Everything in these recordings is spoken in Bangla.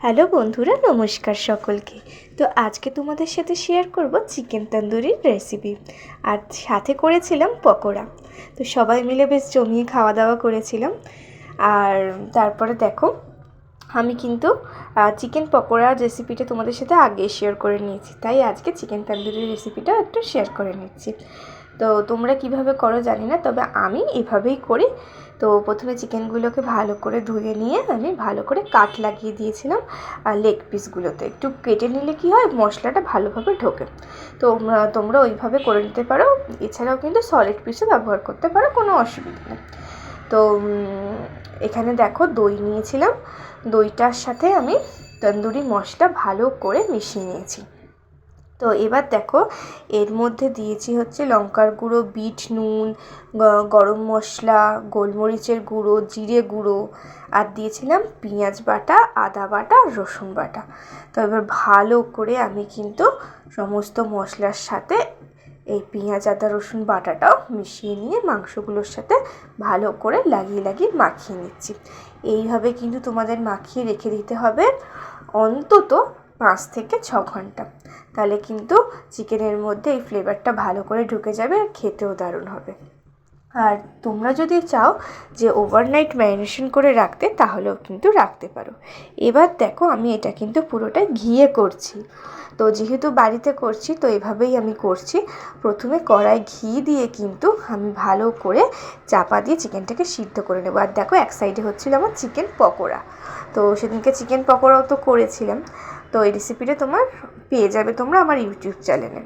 হ্যালো বন্ধুরা, নমস্কার সকলকে। তো আজকে তোমাদের সাথে শেয়ার করব চিকেন তন্দুরির রেসিপি, আর সাথে করেছিলাম পকোড়া। তো সবাই মিলে বেশ জমিয়ে খাওয়া দাওয়া করেছিলাম। আর তারপরে দেখো, আমি কিন্তু চিকেন পকোড়া রেসিপিটা তোমাদের সাথে আগে শেয়ার করে নিয়েছি, তাই আজকে চিকেন তন্দুরির রেসিপিটা একটু শেয়ার করে নিচ্ছি। তো তোমরা কিভাবে করো জানি না, তবে আমি এভাবেই করি। তো প্রথমে চিকেনগুলোকে ভালো করে ধুয়ে নিয়ে আমি ভালো করে কাট লাগিয়ে দিয়েছিলাম লেগ পিসগুলোতে। একটু কেটে নিলে কি হয়, মশলাটা ভালোভাবে ঢোকে। তো তোমরা ওইভাবে করে নিতে পারো। এছাড়াও কিন্তু সলিড পিসও ব্যবহার করতে পারো, কোনো অসুবিধা নেই। তো এখানে দেখো দই নিয়েছিলাম, দইটার সাথে আমি তন্দুরি মশলা ভালো করে মিশিয়ে নিয়েছি। তো এবার দেখো, এর মধ্যে দিয়েছি হচ্ছে লঙ্কার গুঁড়ো, বিট নুন, গরম মশলা, গোলমরিচের গুঁড়ো, জিরে গুঁড়ো, আর দিয়েছিলাম পেঁয়াজ বাটা, আদা বাটা, রসুন বাটা। তো এবার ভালো করে আমি কিন্তু সমস্ত মশলার সাথে এই পেঁয়াজ আদা রসুন বাটাটাও মিশিয়ে নিয়ে মাংসগুলোর সাথে ভালো করে লাগিয়ে লাগিয়ে মাখিয়ে নিচ্ছি। এইভাবে কিন্তু তোমাদের মাখিয়ে রেখে দিতে হবে অন্তত 5 থেকে 6 ঘন্টা। তাহলে কিন্তু চিকেনের মধ্যে এই ফ্লেভারটা ভালো করে ঢুকে যাবে, আর খেতেও দারুণ হবে। আর তোমরা যদি চাও যে ওভারনাইট ম্যারিনেশন করে রাখতে, তাহলেও কিন্তু রাখতে পারো। এবার দেখো, আমি এটা কিন্তু পুরোটা ঘিয়ে করছি। তো যেহেতু বাড়িতে করছি, তো এভাবেই আমি করছি। প্রথমে কড়াই ঘি দিয়ে কিন্তু আমি ভালো করে চাপা দিয়ে চিকেনটাকে সিদ্ধ করে নেবো। আর দেখো, এক সাইডে হচ্ছিল আমার চিকেন পকোড়া। তো সেদিনকে চিকেন পকোড়াও তো করেছিলাম। তো এই রেসিপিটা পেয়ে যাবে তোমরা আমার ইউটিউব চ্যানেলে।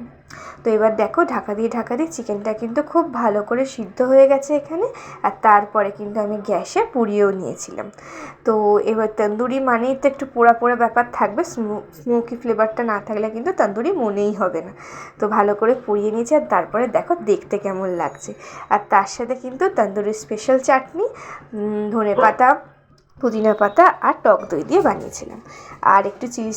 তো এবার দেখো, ঢাকা দিয়ে চিকেনটা কিন্তু খুব ভালো করে সিদ্ধ হয়ে গেছে এখানে। আর তারপরে কিন্তু আমি গ্যাসে পুড়িয়েও নিয়েছিলাম। তো এবার তন্দুরি মানেই তো একটু পোড়া পোড়া ব্যাপার থাকবে, স্মোকি ফ্লেভারটা না থাকলে কিন্তু তন্দুরি মনেই হবে না। তো ভালো করে পুড়িয়ে নিয়েছি। আর তারপরে দেখো দেখতে কেমন লাগছে। আর তার সাথে কিন্তু তন্দুরির স্পেশাল চাটনি, ধনে পাতা, পুদিনা পাতা আর টক দই দিয়ে বানিয়েছিলাম। আর একটু চিলি